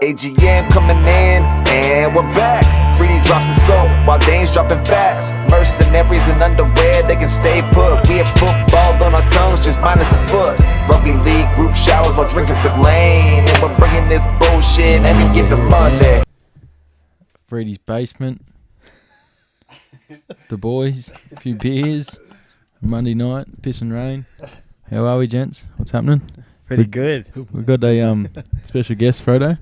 AGM coming in, and we're back. Freddie drops his soap, while Dane's dropping facts. Mercenaries in underwear, they can stay put. We have football on our tongues, just minus a foot. Rugby league group showers while drinking Fifth Lane. And we're bringing this bullshit any given Monday. Freddie's basement. The boys, a few beers. Monday night, piss and rain. How are we, gents? What's happening? Pretty good. We've got a special guest, Frodo.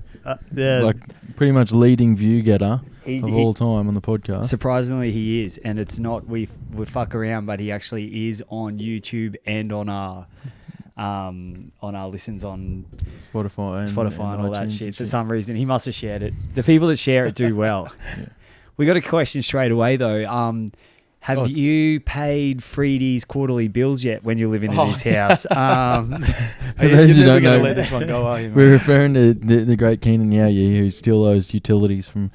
Yeah. Like pretty much leading view getter of all time on the podcast. Surprisingly, he is, and it's not we fuck around, but he actually is on YouTube and on our listens on Spotify and all that iTunes shit. and For some reason, he must have shared it. The people that share it do well. Yeah. We got a question straight away though. Have you paid Freddie's quarterly bills yet when you're living in his house? You're never going to let this one go, are you, man? We're referring to the great Keanan Yow Yeh, who still owes utilities from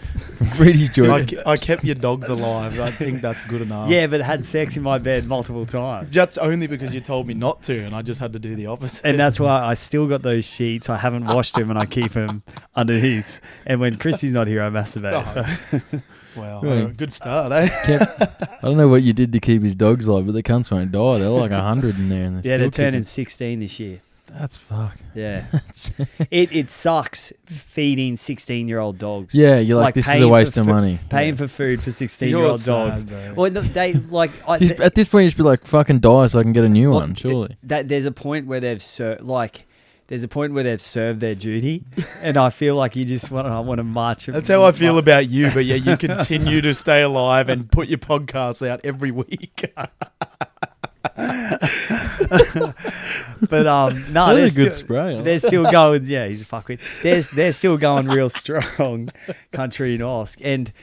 Freddie's joint. I kept your dogs alive. I think that's good enough. Yeah, but had sex in my bed multiple times. That's only because you told me not to, and I just had to do the opposite. And that's why I still got those sheets. I haven't washed them, and I keep them underneath. And when Christy's not here, I masturbate. Oh. Wow, Really? good start, eh? I don't know what you did to keep his dogs alive, but the cunts won't die. They're like 100 in there. And They're turning 16 this year. That's fuck. Yeah. It sucks feeding 16-year-old dogs. Yeah, you're like this is a waste of money. Paying for food for 16-year-old dogs. Bro. Well, they like At this point, you should be like, fucking die so I can get a new one, surely. There's a point where they've served their duty, and I feel like you just want to march. That's how I feel about you, but yeah, you continue to stay alive and put your podcasts out every week. But no, That's a good spray. They're still going. Yeah, he's a fuckwit. They're still going real strong. Country and Oscar, and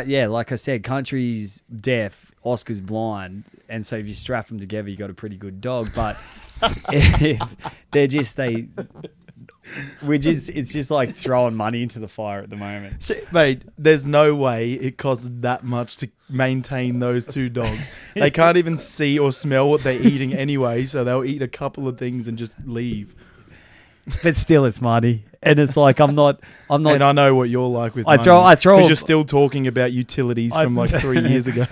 yeah, like I said, Country's deaf, Oscar's blind, and so if you strap them together, you got a pretty good dog. But it's just like throwing money into the fire at the moment. Mate, there's no way it costs that much to maintain those two dogs. They can't even see or smell what they're eating anyway, so they'll eat a couple of things and just leave. But still, it's money, and it's like I'm not. And I know what you're like with money. I throw. Because you're still talking about utilities from like 3 years ago.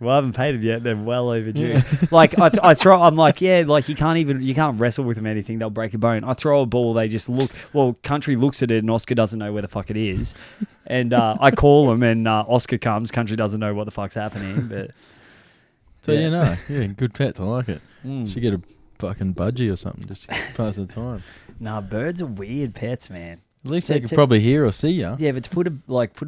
Well, I haven't paid them yet. They're well overdue. Like I throw. I'm like, yeah, like you can't wrestle with them anything. They'll break a bone. I throw a ball. They just look. Well, Country looks at it, and Oscar doesn't know where the fuck it is. And I call him, and Oscar comes. Country doesn't know what the fuck's happening. But So yeah, good pets. I like it. Should get a fucking budgie or something just to pass the time. Nah, birds are weird pets, man. At least they could probably hear or see you. Yeah, but to put a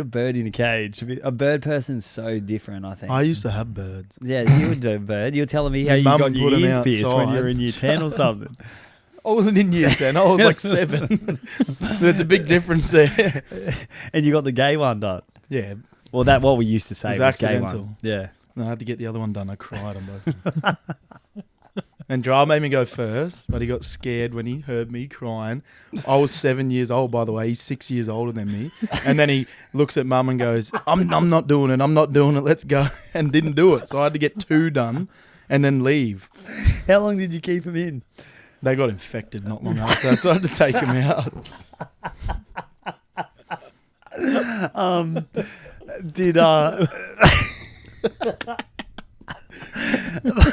bird in a cage, a bird person's so different, I think. I used to have birds. Yeah, you would do a bird. You're telling me how you Mum got your put 'em ears pierced when outside. you were in year 10 or something. I wasn't in year 10. I was like 7. There's a big difference there. And you got the gay one done. Yeah. Well, that what we used to say It was was gay accidental. one. Yeah. No, I had to get the other one done. I cried on both. And Dral made me go first, but he got scared when he heard me crying. I was 7 years old, by the way. He's 6 years older than me. And then he looks at Mum and goes, I'm not doing it. I'm not doing it. Let's go. And didn't do it. So I had to get 2 done and then leave. How long did you keep him in? They got infected not long after, so I had to take him out.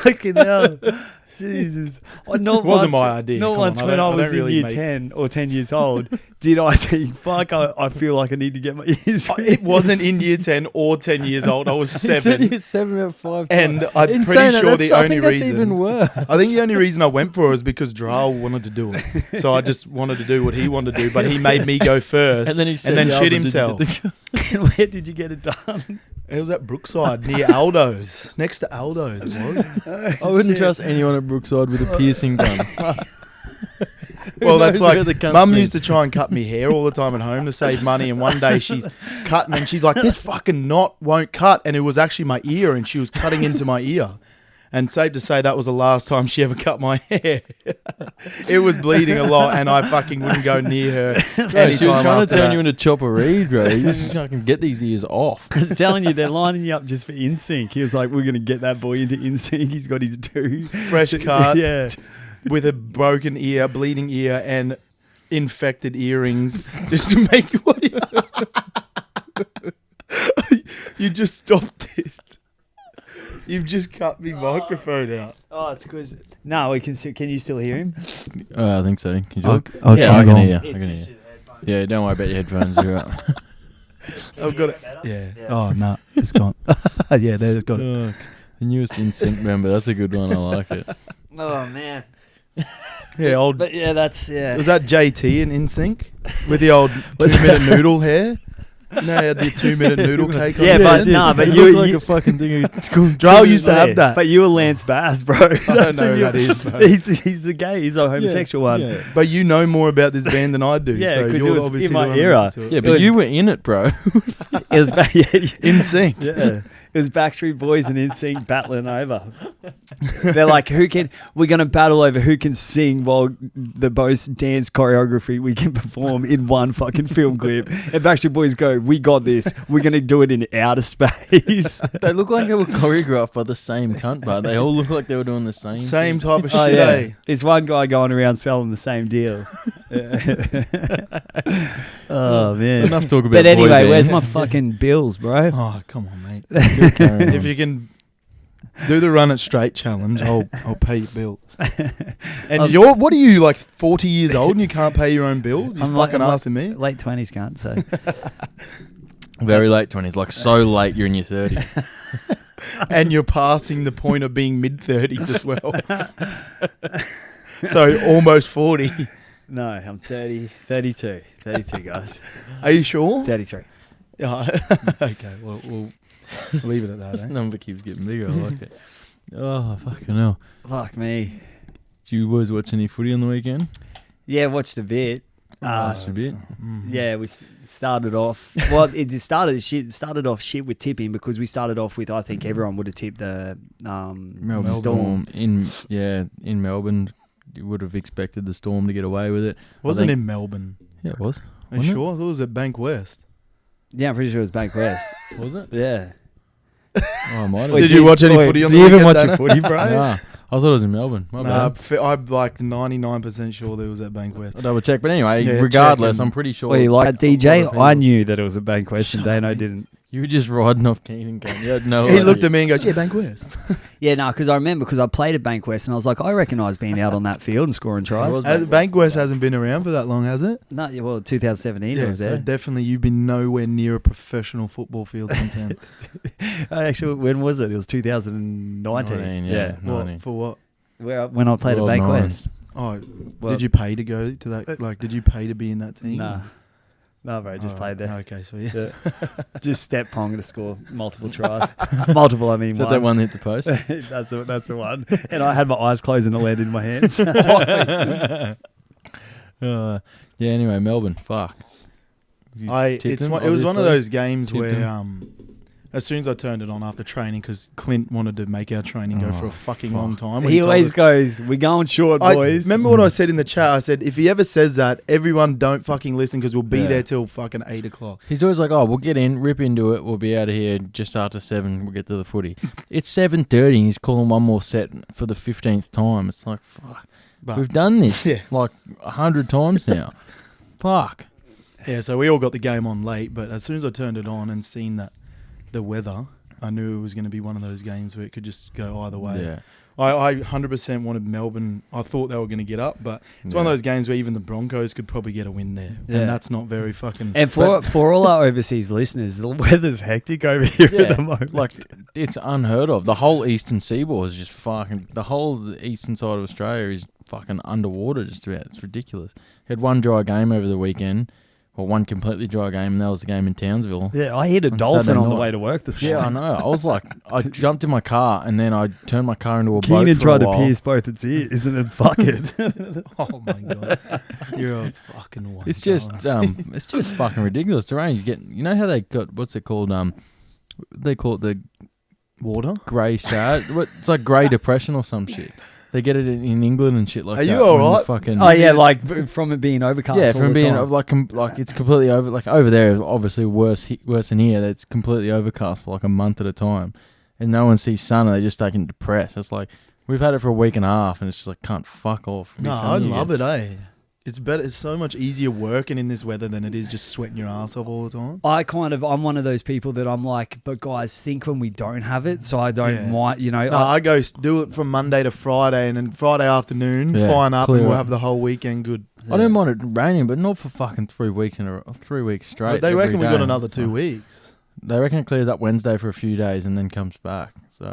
Fucking hell. Jesus. It wasn't my idea. Not Come once on, when I I was don't in really year make- 10 or 10 years old did I think, fuck, I feel like I need to get my ears. It wasn't in year 10 or 10 years old. I was 7. You're 7 at 5. And I'm Insane, pretty sure the I only think that's reason... even worse. I think the only reason I went for it was because Dral wanted to do it. So I just wanted to do what he wanted to do, but he made me go first And then he shit himself. And where did you get it done? It was at Brookside, near Aldo's. Next to Aldo's, it was. I wouldn't trust anyone at Brookside with a piercing gun. Well, that's knows where like, the cunts Mum meet? used to try and cut me hair all the time at home to save money, and one day she's cutting and she's like, this fucking knot won't cut, and it was actually my ear, and she was cutting into my ear. And safe to say that was the last time she ever cut my hair. It was bleeding a lot, and I fucking wouldn't go near her Bro, she was anytime trying after to turn that. you into Chopper Reed, bro. You just fucking get these ears off. I'm telling you, they're lining you up just for NSYNC. He was like, we're going to get that boy into NSYNC. He's got his 2. Fresh cut Yeah. with a broken ear, bleeding ear, and infected earrings, just to make what you just stopped it. You've just cut me microphone out. Oh, it's because... No, we can can you still hear him? I think so. Can you look? Okay, Yeah, I I'm can gone. hear you. I can hear you. Yeah, don't worry about your headphones. You're up. I've got it. Yeah. Oh, no. It's gone. Yeah, there's got it. Oh, the newest NSYNC member. That's a good one. I like it. Oh, man. Yeah, old... But yeah, that's... Yeah. Was that JT in NSYNC? With the old 2-minute noodle hair? No, he had the 2-minute noodle cake on Yeah, it. but it did. nah, but It you- looked like you- a fucking thing. Joel used to have that. But you were Lance Bass, bro. I don't know who that is, bro. He's the gay. He's the homosexual one. Yeah, But you know more about this band than I do. Yeah, so 'cause you're it was obviously in my the one who era. listens to it. yeah, It but was- you were in it, bro. It was In sync. Yeah. It was Backstreet Boys and NSYNC battling over. They're like, we're going to battle over who can sing while the most dance choreography we can perform in one fucking film clip. And Backstreet Boys go, we got this. We're going to do it in outer space. They look like they were choreographed by the same cunt, but they all look like they were doing the same. Same thing. type of shit, Oh, yeah. eh? It's one guy going around selling the same deal. Oh, man. Enough talk about. But anyway, boy where's bands. my fucking bills, bro? Oh, come on, mate. Carry on. If you can do the run it straight challenge, I'll pay your bill. And what are you, like 40 years old and you can't pay your own bills? You're I'm fucking like- asking me? Late 20s, can't so. Very late 20s, like so late you're in your 30s. And you're passing the point of being mid-30s as well. So almost 40. No, I'm 32, guys. Are you sure? 33. Yeah. Okay, well, we'll leave it at that, This eh? number keeps getting bigger. I like it. Oh, fucking hell. Fuck me. Did you boys watch any footy on the weekend? Yeah, watched a bit. Watched a bit. Yeah, we started off. Well, it just started off shit with tipping because we started off with I think everyone would have tipped the Melbourne Storm. in Melbourne. You would have expected the Storm to get away with it. Wasn't I in think- Melbourne. Yeah, it was. Are you Wasn't sure? I thought it was at Bank West. Yeah, I'm pretty sure it was Bank West. it? Was it? Yeah. Oh, I might have. Did been. you watch any footy on do the you even weekend, watch Dana? a footy, bro? Nah, I thought it was in Melbourne. My Nah, bad. I'm like 99% sure that it was at Bank West. I'll double check. But anyway, Yeah, regardless, check I'm pretty sure. Well, you like a lot DJ? of I people- knew that it was a Bank West and Dano didn't. You were just riding off Keanan. You had no He idea. looked at me and goes, yeah, Bank West. Yeah, no, because I remember because I played at Bank West and I was like, I recognise being out on that field and scoring tries. was Bank Bank West hasn't been around for that long, has it? No, yeah, well, 2017 I Yeah, was so there. definitely you've been nowhere near a professional football field since then. Actually, when was it? It was 2019. 19, yeah. What, 19. for what? When I played at World Bank Nine. West. Oh, Well- did you pay to go to that? Like, did you pay to be in that team? Nah. No, bro, just Oh, played there. Okay, so yeah. Yeah. Just step pong to score multiple tries. Multiple, I mean Is that one. that one that hit the post? that's the one. And I had my eyes closed and it landed in my hands. Yeah, anyway, Melbourne. Fuck. You tipped It him, was one of obviously? those games Tipped where him. as soon as I turned it on after training, because Clint wanted to make our training go for a fucking fuck. long time. when He told always us- goes, we're going short, I boys. remember what I said in the chat. I said, if he ever says that, everyone don't fucking listen because we'll be Yeah. there till fucking 8 o'clock. He's always like, oh, we'll get in, rip into it. We'll be out of here just after 7. We'll get to the footy. It's 7:30 and he's calling one more set for the 15th time. It's like, fuck. But We've done this Yeah. like 100 times now. Fuck. yeah, so we all got the game on late, but as soon as I turned it on and seen that the weather, I knew it was going to be one of those games where it could just go either way. Yeah. I 100% wanted Melbourne. I thought they were going to get up, but it's one of Yeah. those games where even the Broncos could probably get a win there. Yeah. And that's not very fucking... And for all our overseas listeners, the weather's hectic over here Yeah, at the moment. like it's unheard of. The whole eastern seaboard is just fucking. The whole of the eastern side of Australia is fucking underwater. Just about. It's ridiculous. Had one dry game over the weekend, or one completely dry game, and that was the game in Townsville. Yeah, I hit a On dolphin Saturday on the night. way to work this Yeah, I morning. know. I was like, I jumped in my car and then I turned my car into a boat Keenan for tried a to while. pierce both its ears and then fuck it. Oh my God. You're a fucking one. It's just, it's just fucking ridiculous. The rain you get. You know how they got what's it called? They call it Water? grey sad. It's like grey depression or some shit. They get it in England and shit like Are that. you all when the right? Fucking, Oh yeah, like from it being overcast. yeah, all from the being time. like it's completely over. Like over there, obviously worse than here. It's completely overcast for like a month at a time, and no one sees sun. And they just taking depressed. It's like we've had it for a week and a half, and it's just like can't fuck off. No, I love it, eh? It's better. It's so much easier working in this weather than it is just sweating your ass off all the time. I'm one of those people that I'm like, but guys think when we don't have it, so I don't mind, you know. No, I go do it from Monday to Friday, and then Friday afternoon, Yeah, fine up, clear and we'll up. have the whole weekend good. I don't mind it raining, but not for fucking 3 weeks 3 weeks straight. But they every reckon we got day. another 2 weeks. They reckon it clears up Wednesday for a few days and then comes back. So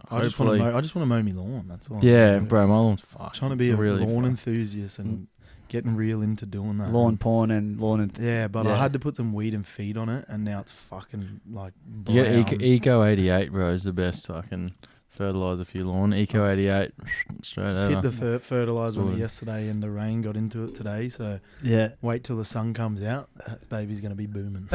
I just want hopefully, to mow my lawn. That's all. yeah, bro, my lawn's fucked. Trying to be a really lawn fucked. enthusiast and getting real into doing that. lawn porn and Yeah, but I Yeah. had to put some weed and feed on it, and now it's fucking like brown. You get Eco 88, bro, is the best fucking fertilizer for your lawn. Eco 88, straight over. Hit the fertilizer on it Sorted. yesterday, and the rain got into it today. So yeah, wait till the sun comes out. That baby's gonna be booming.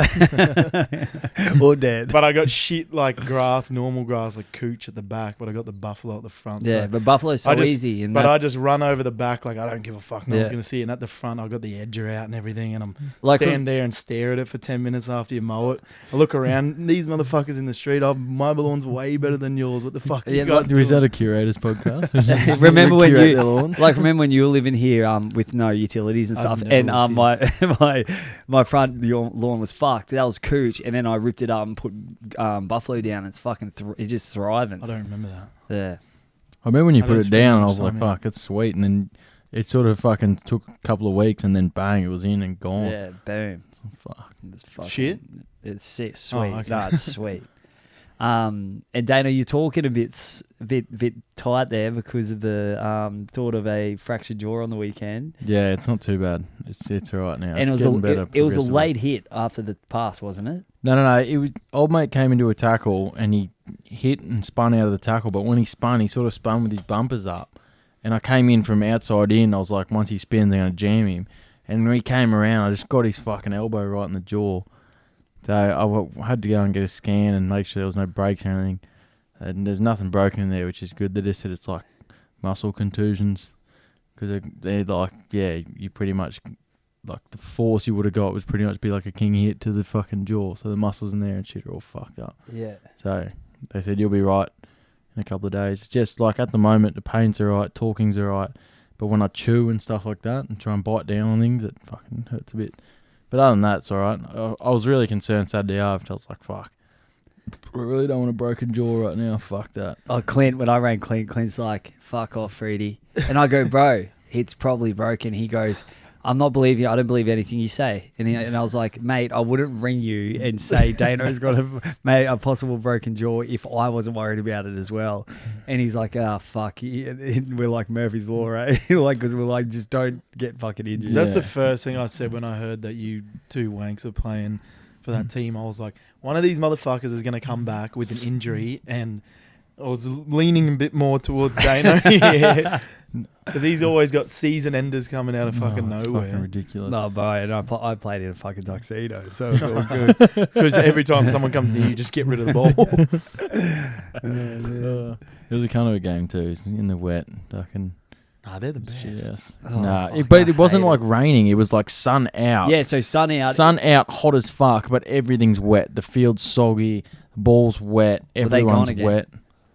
or dead. But I got shit like grass, normal grass, like cooch at the back. But I got the buffalo at the front. Yeah, so but buffalo's so I just- easy. And But that, I just run over the back like I don't give a fuck. No one's Yeah. gonna see it. And at the front, I got the edger out and everything, and I'm like stand there and stare at it for 10 minutes after you mow it. I look around. These motherfuckers in the street. My lawn's way better than yours. What the fuck? Are Yeah, you guys Is that doing? a curator's podcast? remember when Curate you their lawn? like remember when you were living here with no utilities and I've stuff, never and lived my front lawn was fucked. That was cooch, and then I ripped it up and put buffalo down. It's fucking it's just thriving. I don't remember that. Yeah. I remember when you I put don't it spend down, I much was like, time in it. fuck, it's sweet. And then it sort of fucking took a couple of weeks and then bang, it was in and gone. Yeah, boom. Fuck. It's fucking, Shit? It's sick, sweet. okay. No, it's sweet. And Dana, you're talking a bit tight there because of the thought of a fractured jaw on the weekend, Yeah, it's not too bad. It's all right now. and It's it was getting better it was a progressively. late hit after the pass, wasn't it? No. It was, old mate came into a tackle and he hit and spun out of the tackle. But when he spun, he sort of spun with his bumpers up. And I came in from outside in. I was like, once he spins, I'm going to jam him. And when he came around, I just got his fucking elbow right in the jaw. So I had to go and get a scan and make sure there was no breaks or anything. And there's nothing broken in there, which is good. They just said it's like muscle contusions. Because they're like, yeah, you pretty much, like the force you would have got was pretty much be like a king hit to the fucking jaw. So the muscles in there and shit are all fucked up. Yeah. So they said you'll be right in a couple of days. It's just like at the moment the pain's alright, talking's alright, but when I chew and stuff like that and try and bite down on things, it fucking hurts a bit. But other than that, it's alright. I was really concerned Saturday after. I was like, fuck, I really don't want a broken jaw right now. Fuck that. Oh, Clint, when I rang Clint's like, fuck off, Freedy. And I go, bro, it's probably broken. He goes, I'm not believing you. I don't believe anything you say. And I was like, mate, I wouldn't ring you and say Dano's got a possible broken jaw if I wasn't worried about it as well. And he's like, oh, fuck. And we're like Murphy's Law, right? Like, because we're like, just don't get fucking injured. That's Yeah. the first thing I said when I heard that you two wanks are playing for that team. I was like, one of these motherfuckers is going to come back with an injury, and I was leaning a bit more towards Dano. Yeah. Because he's always got season enders coming out of fucking It's nowhere. fucking ridiculous. No, bro, and I played in a fucking tuxedo, so it's all good. Because every time someone comes in, you just get rid of the ball. It was a kind of a game too. It's in the wet. Fucking Nah, they're the best. shit ass. Oh, fuck, But I it wasn't hate it. like raining. It was like sun out. Yeah, so sun out. Sun out, hot as fuck, but everything's wet. The field's soggy, the ball's wet, Were they gone everyone's again? wet.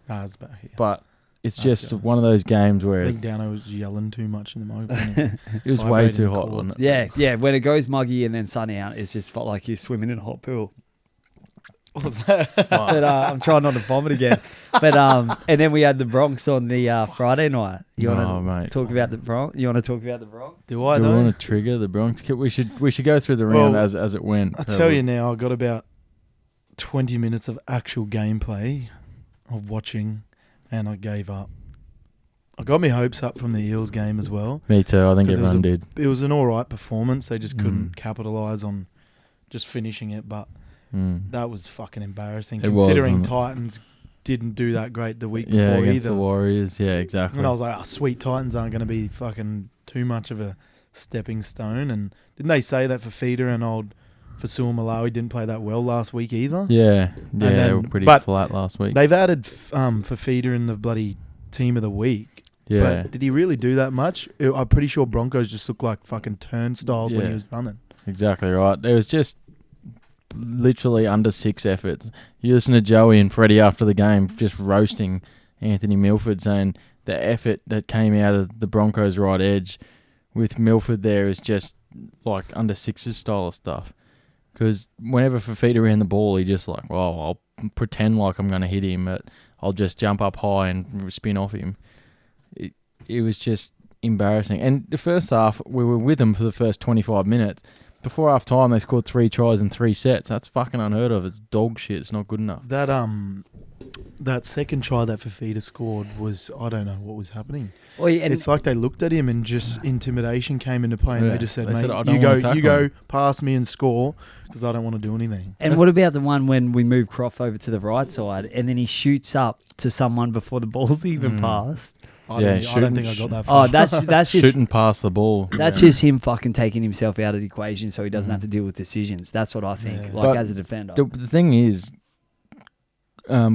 Nah, it's back here. But it's That's just good. one of those games I where think Dano was yelling too much in the microphone. it was way vibrating too the hot, cords. wasn't it? Yeah. When it goes muggy and then sun out, it's just felt like you're swimming in a hot pool. What was that? But I'm trying not to vomit again. But and then we had the Bronx on the Friday night. You want Oh, to mate. talk about the Bronx? You want to talk about the Bronx? Do I Do we though? want to trigger the Bronx? We should go through the round Well, as it went. I tell you now, I got about 20 minutes of actual gameplay of watching, and I gave up. I got my hopes up from the Eels game as well. Me too. I think 'Cause it was everyone did. It was an all right performance. They just couldn't Mm. capitalise on just finishing it, but Mm. that was fucking embarrassing It was, considering wasn't it? Titans didn't do that great the week Yeah, before against either. the Warriors. Yeah, exactly. And I was like, oh, sweet, Titans aren't going to be fucking too much of a stepping stone. And didn't they say that for Feeder and old Fasua Malawi didn't play that well last week either. Yeah, they then- were pretty but flat last week. They've added Fafita in the bloody team of the week. Yeah, But did he really do that much? I'm pretty sure Broncos just looked like fucking turnstiles when Yeah. he was running. exactly right. There was just literally under 6 efforts. You listen to Joey and Freddie after the game just roasting Anthony Milford, saying the effort that came out of the Broncos' right edge with Milford there is just like under 6's style of stuff. Because whenever Fafita ran the ball, he just like, well, I'll pretend like I'm going to hit him, but I'll just jump up high and spin off him. It was just embarrassing. And the first half, we were with them for the first 25 minutes. Before half time, they scored 3 tries in 3 sets. That's fucking unheard of. It's dog shit. It's not good enough. That second try that Fafita scored was, I don't know what was happening. Well, yeah, and It's like they looked at him and just intimidation came into play, and Yeah. they just said, They "Mate, said, "I don't you wanna go, tackle you go him." past me and score because I don't want to do anything." And what about the one when we move Croft over to the right side and then he shoots up to someone before the ball's even passed? I Yeah, don't shooting- think I got that far. Oh, that's just Shooting past the ball. that's just him fucking taking himself out of the equation so he doesn't have to deal with decisions. That's what I think. Yeah. Like But as a defender. The thing is,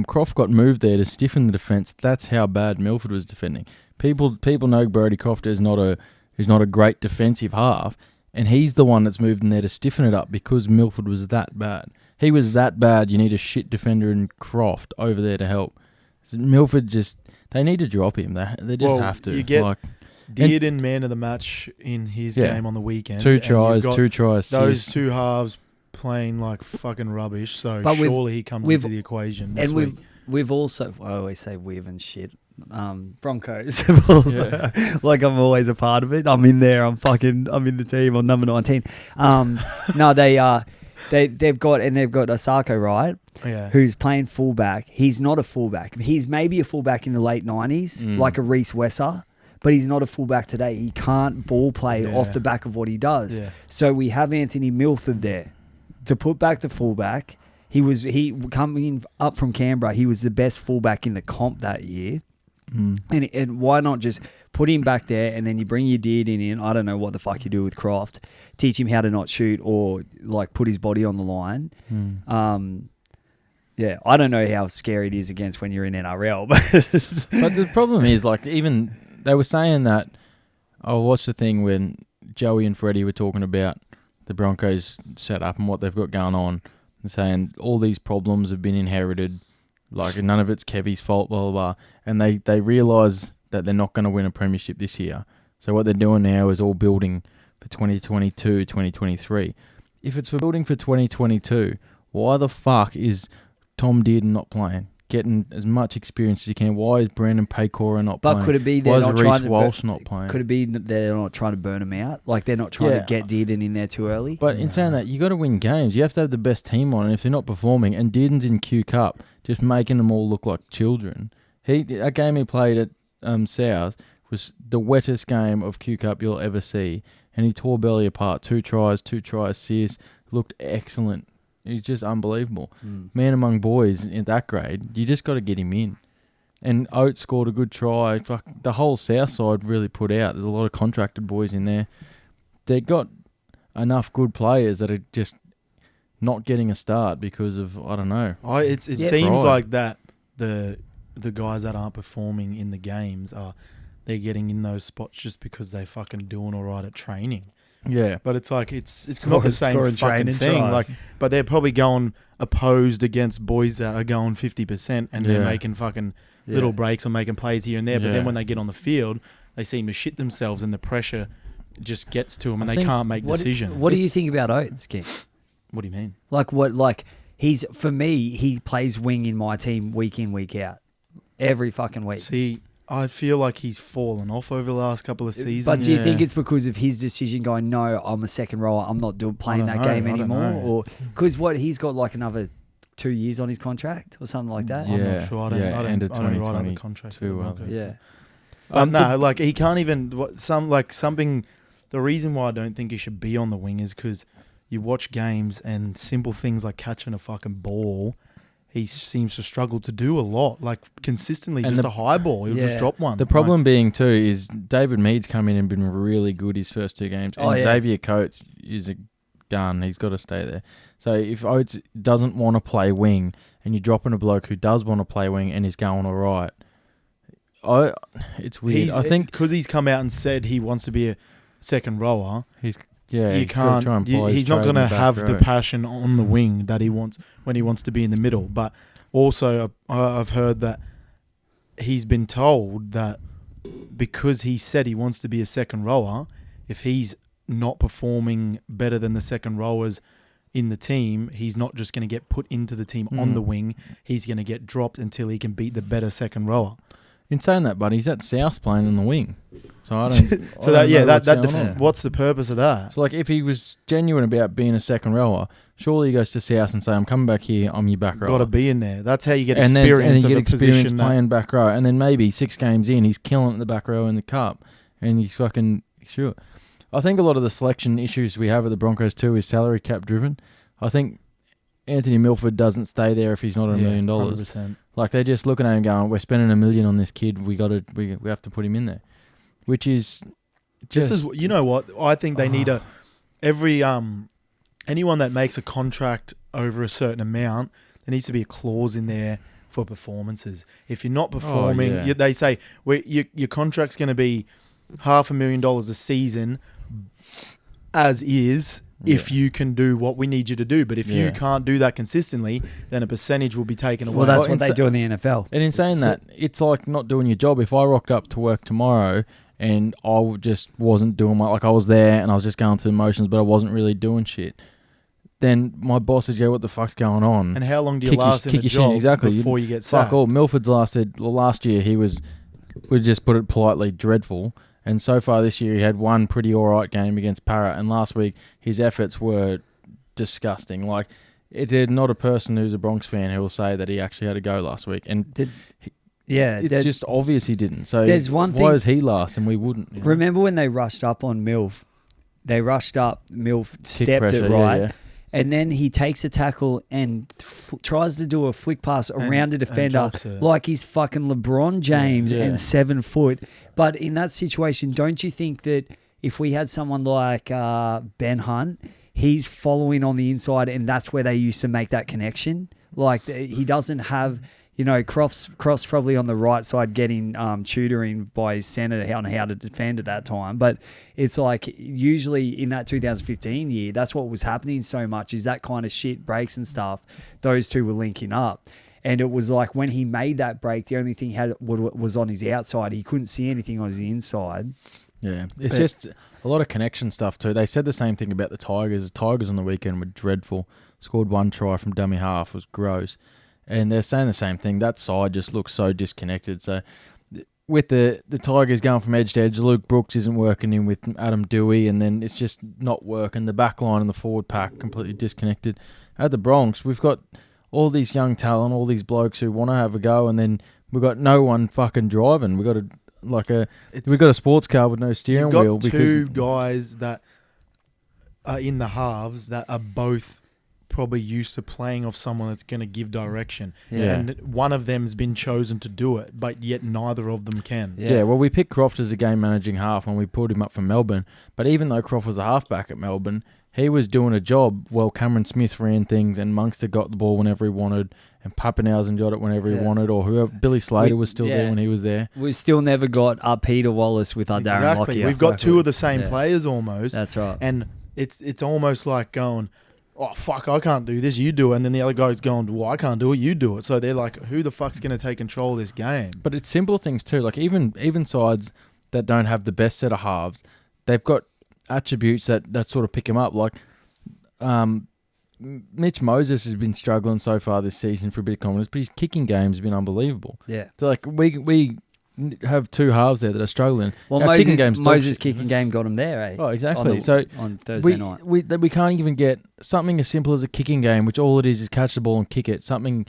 Croft got moved there to stiffen the defence. That's how bad Milford was defending. People know Brody Croft is not a great defensive half, and he's the one that's moved in there to stiffen it up because Milford was that bad. He was that bad. You need a shit defender in Croft over there to help. So Milford they need to drop him. They just Well, have to. you get like Dearden man of the match in his Yeah. game on the weekend. 2 and tries, you've got 2 tries. Those assists. 2 halves playing like fucking rubbish. So But surely he comes we've- into the equation this And week. we've also, I always say we've and shit. Broncos have also, like I'm always a part of it. I'm in there. I'm in the team. I'm number 19. No, they've got Osako, right? Yeah. Who's playing fullback. He's not a fullback. He's maybe a fullback in the late 90s, like a Reece Wesser, but he's not a fullback today. He can't ball play Yeah. off the back of what he does. Yeah. So we have Anthony Milford there to put back the fullback. He coming up from Canberra. He was the best fullback in the comp that year. And why not just put him back there and then you bring your Dearden in? I don't know what the fuck you do with Croft. Teach him how to not shoot or like put his body on the line. Yeah, I don't know how scary it is against when you're in NRL, but But the problem is, like, even they were saying that. I watched the thing when Joey and Freddie were talking about the Broncos setup and what they've got going on, and saying all these problems have been inherited, like none of it's Kevy's fault, blah blah blah. And they realise that they're not going to win a premiership this year. So what they're doing now is all building for 2022, 2023. If it's for building for 2022, why the fuck is Tom Dearden not playing? Getting as much experience as you can. Why is Brandon Paycora not playing? But could it be Why they're is not Reece trying to Walsh not playing? Could it be they're not trying to burn him out? Like they're not trying Yeah. to get Dearden in there too early? But in saying that, you got to win games. You have to have the best team on, and if they're not performing, and Dearden's in Q Cup, just making them all look like children. A game he played at South was the wettest game of Q Cup you'll ever see, and he tore Belly apart. 2 tries, 2 try assists, looked excellent. He's just unbelievable. Man among boys in that grade, you just got to get him in. And Oates scored a good try. Fuck, the whole South side really put out. There's a lot of contracted boys in there. They got enough good players that are just not getting a start because of, I don't know. It Yeah. seems Right. like that the guys that aren't performing in the games they're getting in those spots just because they fucking doing all right at training. Yeah. But it's like it's not the same scoring fucking training thing. tries. Like, but they're probably going opposed against boys that are going 50% and they're Yeah. making fucking little breaks or making plays here and there. But Yeah. then when they get on the field, they seem to shit themselves and the pressure just gets to them and I they think- can't make decisions. What do you think about Oates, King? What do you mean? He's, for me, he plays wing in my team week in, week out. Every fucking week. See, I feel like he's fallen off over the last couple of seasons. But do you think Yeah. it's because of his decision going, no, I'm a second rower, I'm not playing I that don't know, game I don't anymore? know. Or because he's got like another 2 years on his contract or something like that? Yeah. I'm not sure. I don't end of write out the 2022, contract. for the Broncos. Yeah. But no, like he can't even something. The reason why I don't think he should be on the wing is because you watch games and simple things like catching a fucking ball, he seems to struggle to do a lot. Like consistently, And just the- a high ball, he'll Yeah. just drop one. The problem being too is David Mead's come in and been really good his first 2 games, and Oh, yeah. Xavier Coates is a gun. He's got to stay there. So if Oates doesn't want to play wing and you drop in a bloke who does want to play wing and is going all right, it's weird. I think because he's come out and said he wants to be a second rower. he's You gotta try and can't. ply his He's not trade in going to the back have the row. passion on the wing that he wants when he wants to be in the middle. But also, I've heard that he's been told that because he said he wants to be a second rower, if he's not performing better than the second rowers in the team, he's not just going to get put into the team on the wing. He's going to get dropped until he can beat the better second rower. In saying that, buddy, he's at South playing in the wing. So I don't. So what's the purpose of that? So like, if he was genuine about being a second rower, surely he goes to South and say, "I'm coming back here. I'm your back rower." Got to be in there. That's how you get and experience then of you a get experience position. playing back row, and then maybe 6 games in, he's killing it in the back row in the cup, and he's through it. I think a lot of the selection issues we have at the Broncos too is salary cap driven. I think Anthony Milford doesn't stay there if he's not $1 million. 100%. Like, they're just looking at him going, "We're spending $1 million on this kid. We have to put him in there," which is just. This is, you know what? I think they need anyone that makes a contract over a certain amount, there needs to be a clause in there for performances. If you're not performing, they say your contract's going to be $500,000 a season, as is. If you can do what we need you to do. But if you can't do that consistently, then a percentage will be taken away. Well, that's what they do in the NFL. And in saying that, it's like not doing your job. If I rocked up to work tomorrow and I just wasn't doing I was there and I was just going through the motions, but I wasn't really doing shit, then my boss would go, "What the fuck's going on?" And how long do you last in a job before you get sacked? Fuck all. Milford's lasted, last year he was, we just put it politely, dreadful. And so far this year, he had one pretty all right game against Parrot. And last week, his efforts were disgusting. Like, there's not a person who's a Bronx fan who will say that he actually had a go last week. And it's just obvious he didn't. So there's one why is he last and we wouldn't? You know? Remember when they rushed up on Milf? They rushed up, Milf stepped pressure, it right. yeah. And then he takes a tackle and tries to do a flick pass around a defender like he's fucking LeBron James and 7 foot. But in that situation, don't you think that if we had someone like Ben Hunt, he's following on the inside and that's where they used to make that connection? Like, he doesn't have... You know, Croft's probably on the right side getting tutoring by his centre on how to defend at that time. But it's like usually in that 2015 year, that's what was happening so much is that kind of shit breaks and stuff. Those two were linking up. And it was like when he made that break, the only thing he had was on his outside. He couldn't see anything on his inside. Yeah, it's just a lot of connection stuff too. They said the same thing about the Tigers. The Tigers on the weekend were dreadful. Scored 1 try from dummy half, was gross. And they're saying the same thing. That side just looks so disconnected. So with the Tigers going from edge to edge, Luke Brooks isn't working in with Adam Dewey, and then it's just not working. The back line and the forward pack completely disconnected. At the Bronx, we've got all these young talent, all these blokes who want to have a go, and then we've got no one fucking driving. We've got a sports car with no steering wheel. You've got two guys that are in the halves that are both probably used to playing off someone that's going to give direction. Yeah. And one of them's been chosen to do it, but yet neither of them can. Yeah, well, we picked Croft as a game-managing half when we pulled him up from Melbourne. But even though Croft was a halfback at Melbourne, he was doing a job while Cameron Smith ran things and Munster got the ball whenever he wanted and Pappenhausen got it whenever he wanted, or whoever. Billy Slater was still there when he was there. We've still never got Peter Wallace with our Darren Lockyer. We've got two of the same players almost. That's right. And it's almost like going, "Oh, fuck, I can't do this, you do it." And then the other guy's going, "Well, I can't do it, you do it." So they're like, who the fuck's going to take control of this game? But it's simple things too. Like even sides that don't have the best set of halves, they've got attributes that sort of pick them up. Like Mitch Moses has been struggling so far this season for a bit of confidence, but his kicking game has been unbelievable. Yeah. So like we have two halves there that are struggling. Well, Our Moses' kicking game got him there, eh? Oh, exactly. On Thursday night. We can't even get something as simple as a kicking game, which all it is catch the ball and kick it. Something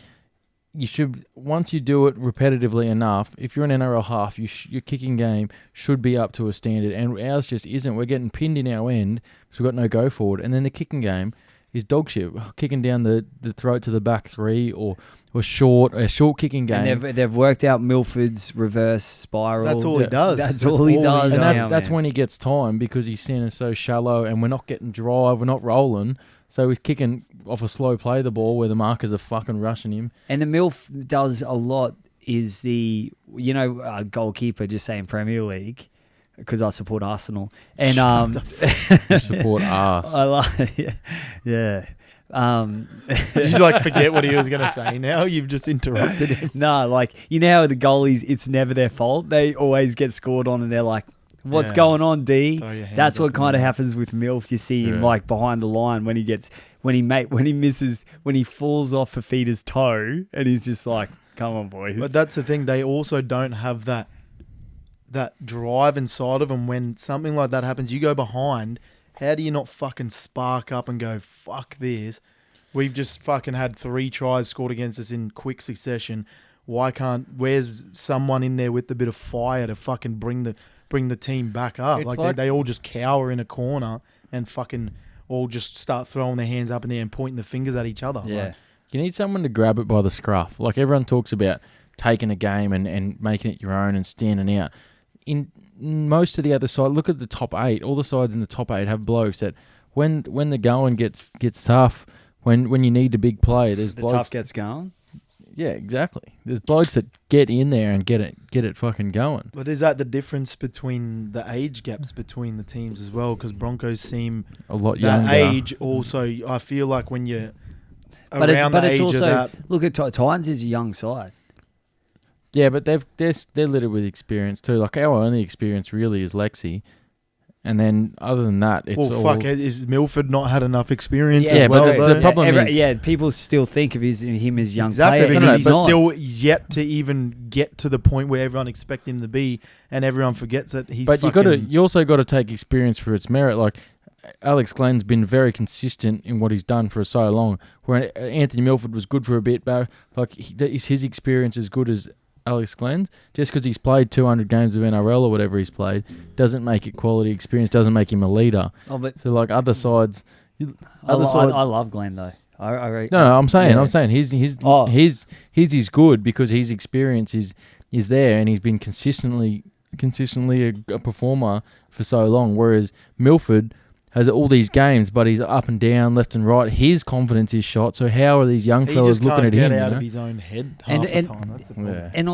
you should, once you do it repetitively enough, if you're an NRL half, your kicking game should be up to a standard, and ours just isn't. We're getting pinned in our end because we've got no go forward. And then the kicking game, is dog shit. Kicking down the throat to the back three or a short kicking game. And they've worked out Milford's reverse spiral. That's all he does. That's all he does. And now, that's man. when he gets time because he's standing so shallow and we're not getting drive, we're not rolling. So he's kicking off a slow play the ball where the markers are fucking rushing him. And the MILF does a lot is goalkeeper, just saying Premier League, because I support Arsenal. And You support us. I like, yeah. Did you like forget what he was going to say now? You've just interrupted him. No, like, you know how the goalies, it's never their fault. They always get scored on and they're like, what's Yeah. going on, D? Throw your hands That's what up, kind of man. happens with MILF. You see him Yeah. like behind the line when he falls off Fafita's toe and he's just like, come on, boys. But that's the thing. They also don't have that drive inside of them. When something like that happens, you go behind. How do you not fucking spark up and go, fuck this? We've just fucking had 3 tries scored against us in quick succession. Where's someone in there with a bit of fire to fucking bring the team back up? It's They all just cower in a corner and fucking all just start throwing their hands up in there and pointing the fingers at each other. yeah. Like, You need someone to grab it by the scruff. Like everyone talks about taking a game and making it your own and standing out. In most of the other side, look at the top 8. All the sides in the top 8 have blokes that when the going gets tough, when you need the big play, there's The blokes. tough gets going. Yeah, exactly. There's blokes that get in there and get it fucking going. but is that the difference between the age gaps between the teams as well? Because Broncos seem A lot that younger. age also. I feel like when you're But around the age it's also, of that, look at Titans is a young side. Yeah, but they're littered with experience too. Like our only experience really is Lexi, and then other than that, it's all. is Milford not had enough experience Yeah, as but well? the though? problem is- people still think of him as young Exactly, player. No, because and he's not. still yet to even get to the point where everyone expects him to be, and everyone forgets that he's. But fucking, you also got to take experience for its merit. Like Alex Glenn's been very consistent in what he's done for so long. Where Anthony Milford was good for a bit, but like is his experience as good as Alex Glenn's? Just because he's played 200 games of NRL or whatever he's played doesn't make it quality experience. Doesn't make him a leader. Oh, but So like other sides, I love Glenn though. No, I'm saying his Oh. is good because his experience is there and he's been consistently a performer for so long. Whereas Milford has all these games, but he's up and down, left and right. His confidence is shot. So how are these young he fellas just looking can't at get him? out you know? of his own head And- half and- the time. That's the problem. Yeah. And